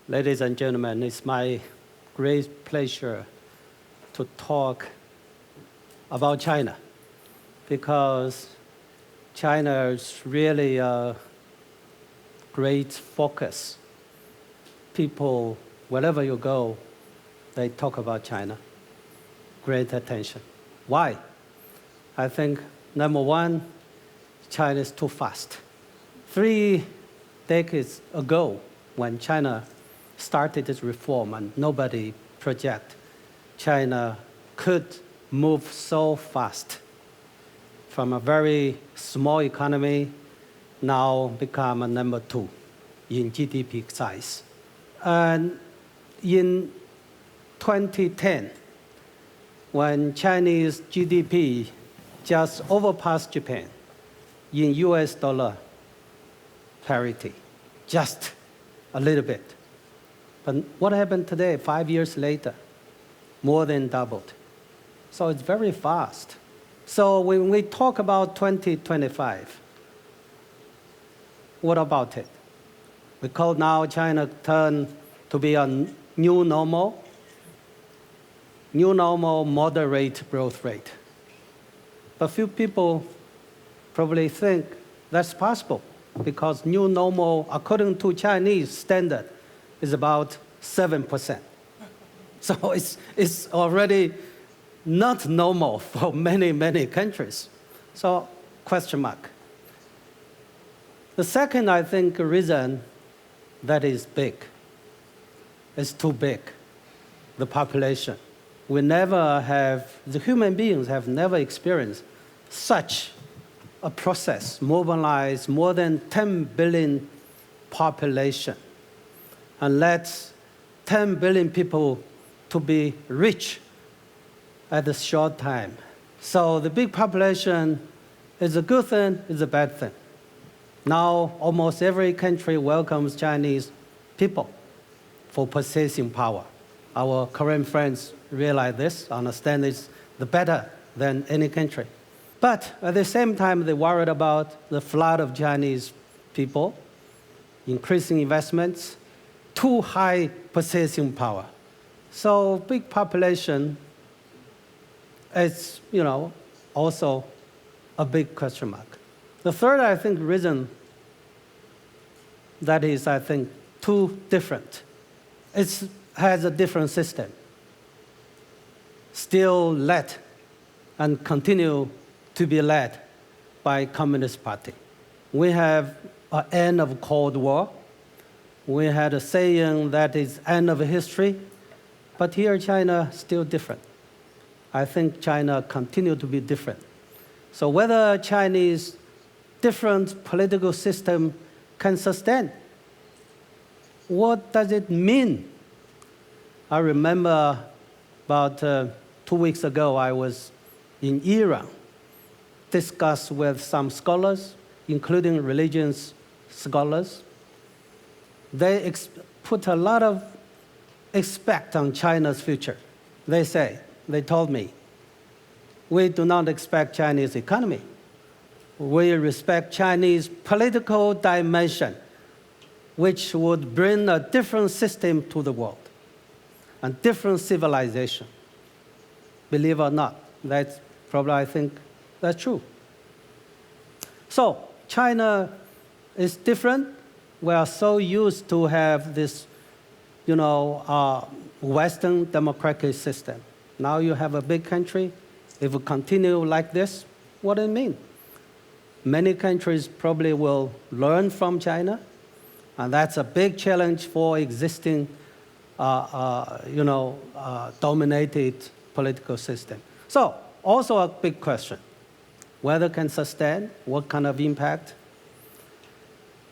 Ladies and gentlemen, it's my great pleasure to talk about China because China is really a great focus. People, wherever you go, they talk about China. Great attention. Why? I think, number one, China is too fast. 3 decades ago, when China started its reform, and nobody project China could move so fast from a very small economy now become a number 2 in GDP size. And in 2010, when Chinese GDP just overpassed Japan in US dollar parity, just a little bit. But what happened today, 5 years later? More than doubled. So it's very fast. So when we talk about 2025, what about it? We call now China turn to be a new normal, moderate growth rate. But few people probably think that's possible because new normal, according to Chinese standard, is about 7%. So it's already not normal for many, many countries. So question mark. The second, I think, reason that is big, is too big, the population. The human beings have never experienced such a process, mobilize more than 10 billion population, and let 10 billion people to be rich at a short time. So the big population is a good thing, is a bad thing. Now almost every country welcomes Chinese people for purchasing power. Our Korean friends realize this, understand this the better than any country. But at the same time, they're worried about the flood of Chinese people, increasing investments, too high purchasing power. So big population is, also a big question mark. The third, I think, reason that is, I think, too different. It has a different system. Still led and continue to be led by Communist Party. We have an end of Cold War. We had a saying that is end of history, but here China still different. I think China continue to be different. So whether Chinese different political system can sustain, what does it mean? I remember about 2 weeks ago, I was in Iran, discussed with some scholars, including religious scholars. They put a lot of expect on China's future. They told me, we do not expect Chinese economy. We respect Chinese political dimension, which would bring a different system to the world, a different civilization. Believe it or not, that's probably, I think, that's true. So China is different. We are so used to have this, Western democratic system. Now you have a big country. If we continue like this, what does it mean? Many countries probably will learn from China, and that's a big challenge for existing, dominated political system. So also a big question, whether it can sustain, what kind of impact.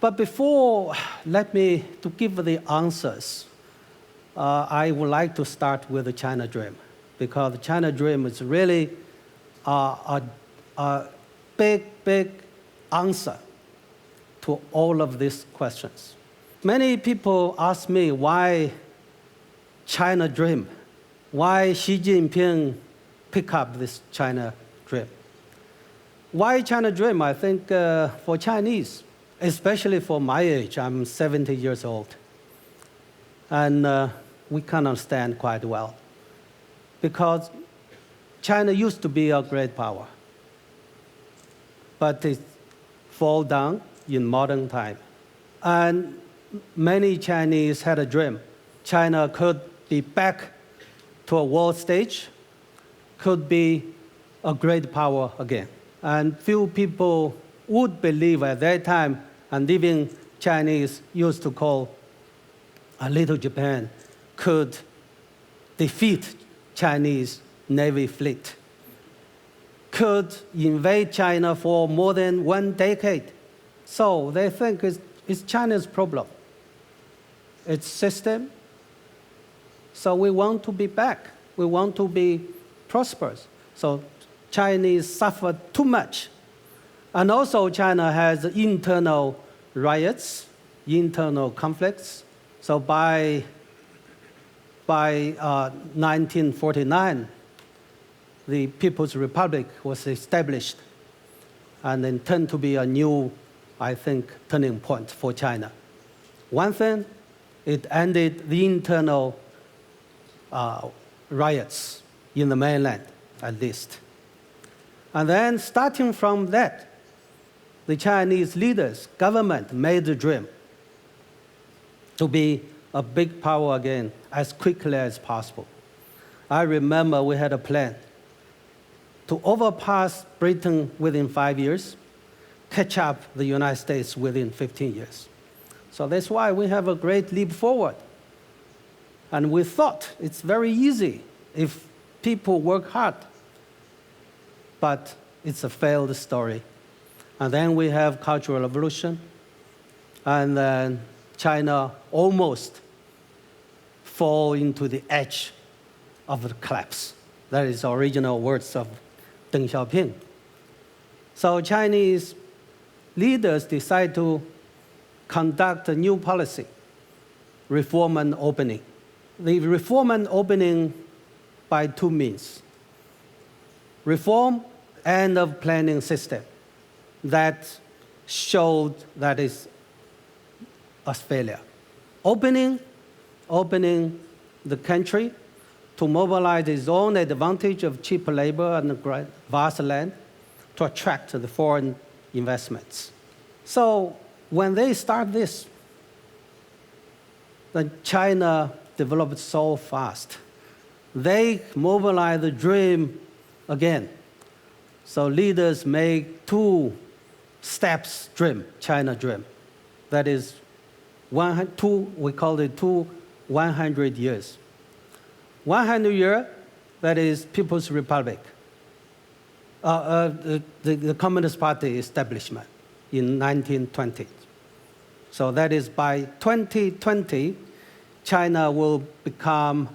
But before, to give the answers, I would like to start with the China dream, because the China dream is really a big answer to all of these questions. Many people ask me why China dream, why Xi Jinping pick up this China dream. Why China dream? I think for Chinese, especially for my age, I'm 70 years old. And we can understand quite well. Because China used to be a great power, but it fall down in modern time. And many Chinese had a dream. China could be back to a world stage, could be a great power again. And few people would believe at that time, and even Chinese used to call a little Japan, could defeat Chinese Navy fleet, could invade China for more than 1 decade. So they think it's China's problem. It's system. So we want to be back. We want to be prosperous. So Chinese suffered too much. And also China has internal riots, internal conflicts. So by 1949, the People's Republic was established and then turned to be a new, I think, turning point for China. One thing, it ended the internal riots in the mainland, at least. And then starting from that, the Chinese leaders, government made the dream to be a big power again as quickly as possible. I remember we had a plan to overpass Britain within 5 years, catch up the United States within 15 years. So that's why we have a great leap forward. And we thought it's very easy if people work hard. But it's a failed story. And then we have Cultural Revolution, and then China almost fall into the edge of the collapse. That is the original words of Deng Xiaoping. So Chinese leaders decide to conduct a new policy, reform and opening. The reform and opening by 2 means. Reform and of planning system that showed that is a failure. Opening the country to mobilize its own advantage of cheap labor and vast land to attract the foreign investments. So when they start this, then China developed so fast. They mobilize the dream again. So leaders make 2 steps dream, China dream. That is, we call it 100 years. 100 years, that is People's Republic. The Communist Party establishment in 1920. So that is by 2020, China will become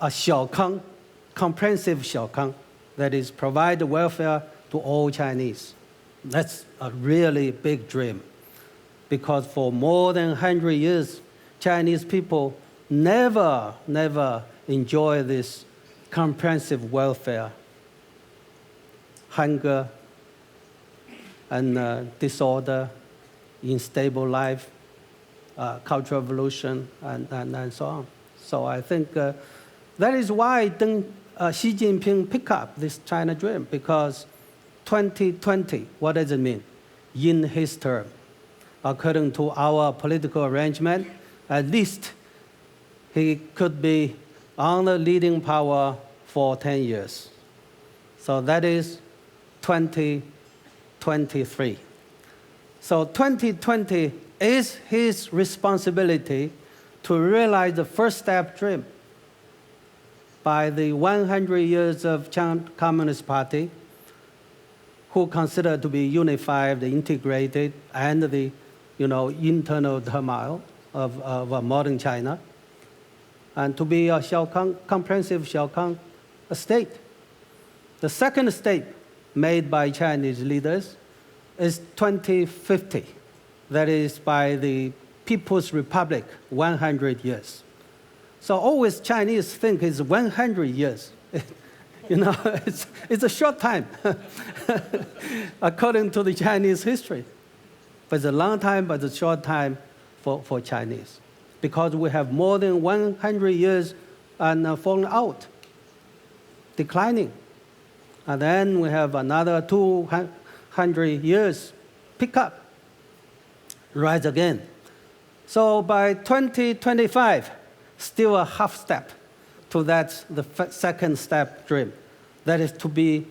a Xiaokang, comprehensive Xiaokang, that is provide welfare to all Chinese. That's a really big dream, because for more than 100 years, Chinese people never enjoy this comprehensive welfare. Hunger and disorder, unstable life, Cultural Revolution, and so on. So I think that is why Xi Jinping picked up this China dream, because 2020, what does it mean? In his term, according to our political arrangement, at least he could be on the leading power for 10 years. So that is 2023. So 2020 is his responsibility to realize the first step dream by the 100 years of China Communist Party, who consider to be unified, integrated, and the internal turmoil of modern China, and to be a comprehensive Xiaokang state. The second state made by Chinese leaders is 2050. That is by the People's Republic, 100 years. So always Chinese think it's 100 years. It's a short time, according to the Chinese history. But it's a long time, but a short time for Chinese. because we have more than 100 years and falling out, declining. And then we have another 200 years pick up, rise again. So by 2025, still a half step to that, the second step dream. That is to be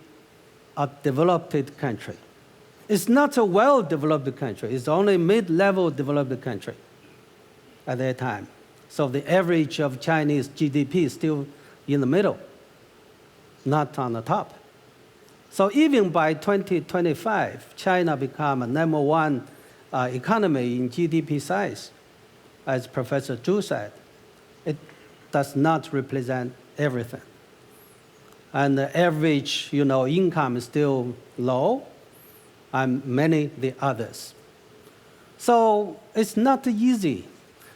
a developed country. It's not a well-developed country. It's only mid-level developed country at that time. So the average of Chinese GDP is still in the middle, not on the top. So even by 2025, China become a number one economy in GDP size. As Professor Zhu said, it does not represent everything. And the average, income is still low, and many the others. So it's not easy.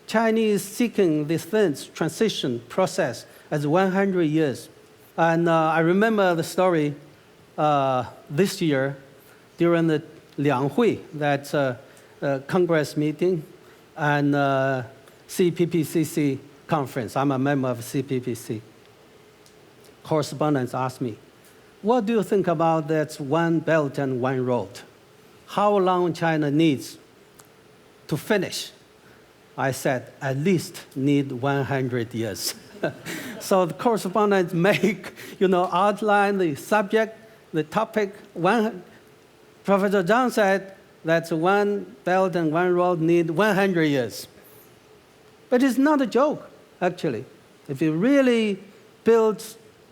China is seeking this transition process as 100 years. And I remember the story this year during the Lianghui, that's Congress meeting, and CPPCC conference. I'm a member of CPPC. Correspondents asked me, what do you think about that one belt and one road? How long China needs to finish? I said, at least need 100 years. So the correspondents outline the subject, the topic. Professor Zhang said that one belt and one road need 100 years. But it's not a joke, actually. If you really build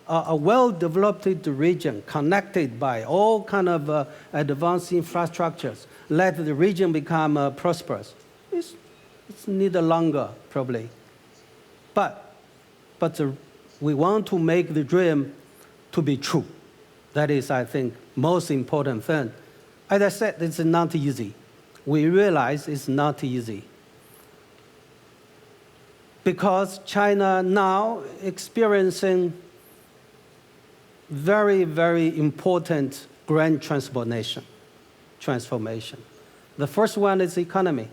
a well-developed region connected by all kind of advanced infrastructures, let the region become prosperous, it's need longer, probably. But we want to make the dream to be true. That is, I think, most important thing. As I said, it's not easy. We realize it's not easy. Because China now experiencing very, very important grand transformation. The first one is economy.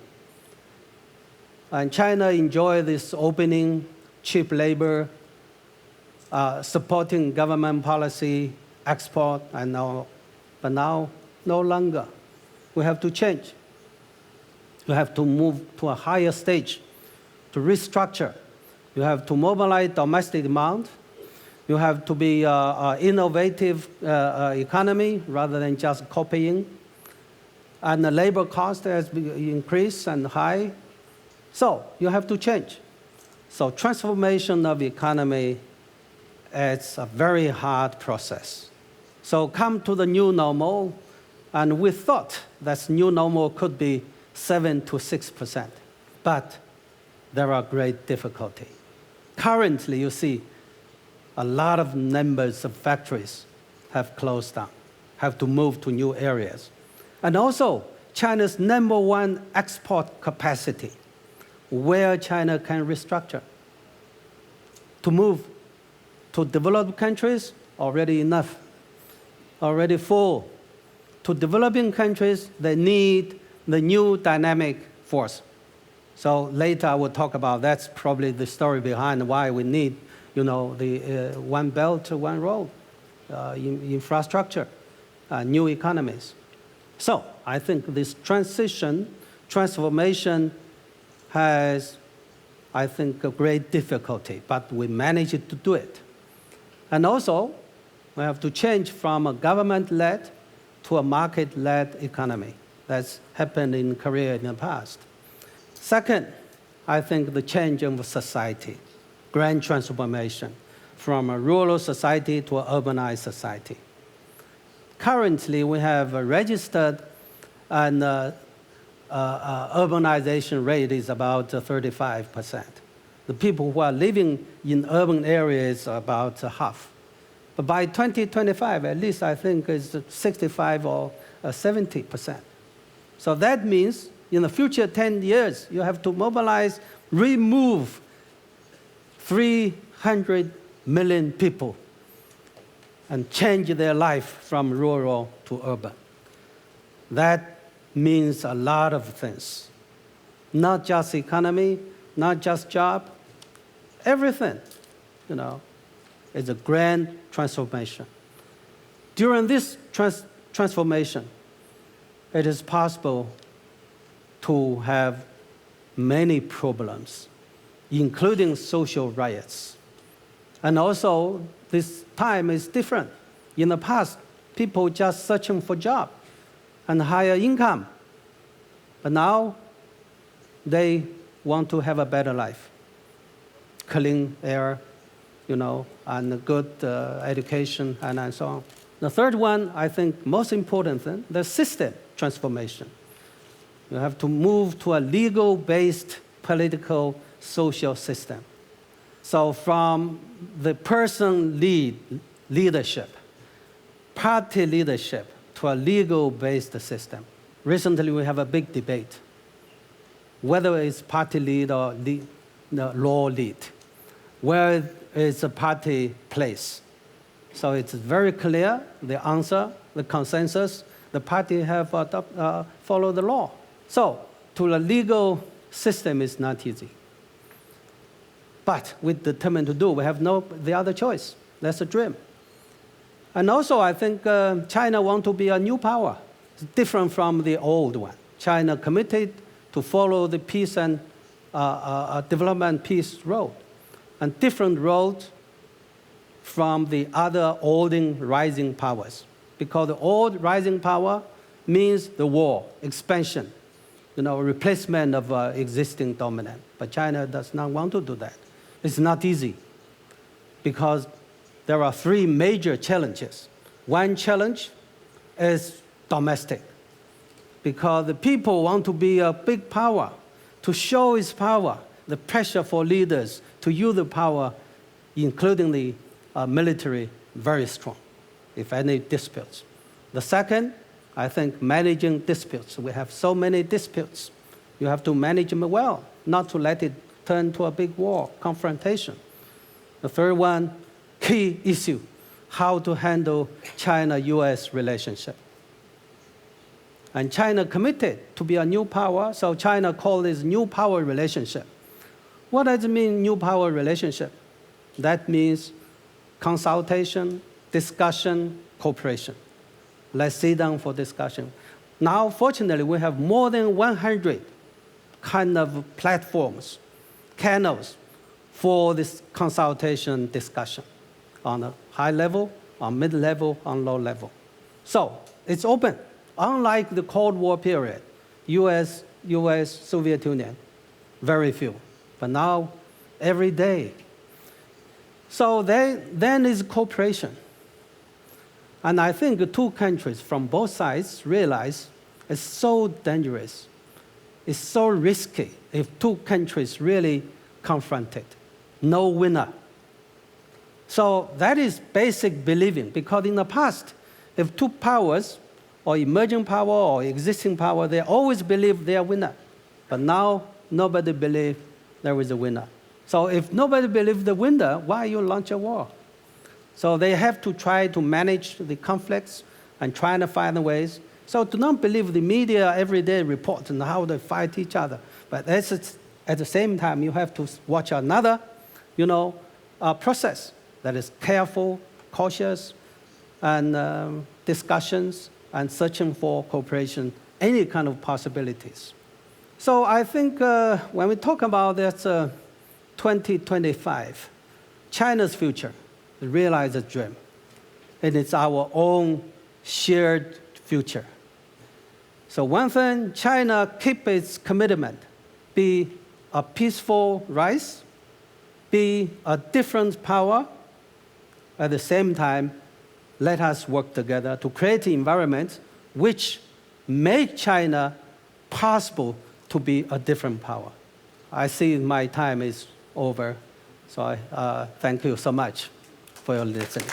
And China enjoy this opening, cheap labor, supporting government policy, export, and all. But now, no longer. We have to change. We have to move to a higher stage, to restructure. You have to mobilize domestic demand. You have to be an innovative economy rather than just copying. And the labor cost has increased and high. So you have to change. So transformation of the economy is a very hard process. So come to the new normal, and we thought that new normal could be 7 to 6%. But there are great difficulty. Currently, you see, a lot of numbers of factories have closed down, have to move to new areas. And also, China's number one export capacity, where China can restructure. To move to developed countries, already enough, already full. To developing countries, they need the new dynamic force. So later I will talk about that's probably the story behind why we need, the one belt, one road, infrastructure, new economies. So I think this transformation has, I think, a great difficulty, but we managed to do it. And also, we have to change from a government-led to a market-led economy. That's happened in Korea in the past. Second, I think the change of society, grand transformation from a rural society to an urbanized society. Currently, we have registered an urbanization rate is about 35%. The people who are living in urban areas are about half. But by 2025, at least I think it's 65 or 70%. So that means in the future 10 years, you have to mobilize, remove 300 million people and change their life from rural to urban. That means a lot of things. Not just economy, not just job, everything, is a grand transformation. During this transformation, it is possible to have many problems, including social riots. And also, this time is different. In the past, people just searching for job and higher income. But now, they want to have a better life, clean air, and good education, and so on. The third one, I think, most important thing, the system transformation. You have to move to a legal-based political social system. So from the person leadership, party leadership, to a legal-based system. Recently, we have a big debate, whether it's party lead or law lead, where is the party place. So it's very clear, the answer, the consensus, the party have followed the law. So to the legal system is not easy. But we're determined to do. We have the other choice. That's a dream. And also, I think China wants to be a new power, different from the old one. China committed to follow the peace and development peace road, and different road from the other old rising powers. Because the old rising power means the war, expansion, replacement of existing dominant. But China does not want to do that. It's not easy because there are three major challenges. One challenge is domestic, because the people want to be a big power, to show its power, the pressure for leaders to use the power, including the military, very strong, if any disputes. The second, I think, managing disputes. We have so many disputes. You have to manage them well, not to let it turn to a big war, confrontation. The third one, key issue, how to handle China-US relationship. And China committed to be a new power, so China called this new power relationship. What does it mean, new power relationship? That means consultation, discussion, cooperation. Let's sit down for discussion. Now, fortunately, we have more than 100 kind of platforms, channels for this consultation discussion on a high level, on mid-level, on low level. So it's open. Unlike the Cold War period, US, Soviet Union, very few. But now, every day. So then is cooperation. And I think the two countries from both sides realize it's so dangerous, it's so risky if two countries really confronted. No winner. So that is basic believing, because in the past, if two powers, or emerging power or existing power, they always believe they are winner. But now, nobody believes there is a winner. So if nobody believes the winner, why you launch a war? So they have to try to manage the conflicts and trying to find ways. So do not believe the media every day report on how they fight each other. But at the same time, you have to watch another, process that is careful, cautious, and discussions, and searching for cooperation, any kind of possibilities. So I think when we talk about that 2025, China's future, realize a dream. And it's our own shared future. So one thing, China keep its commitment, be a peaceful rise, be a different power. At the same time, let us work together to create an environment which make China possible to be a different power. I see my time is over, so I thank you so much for your listening.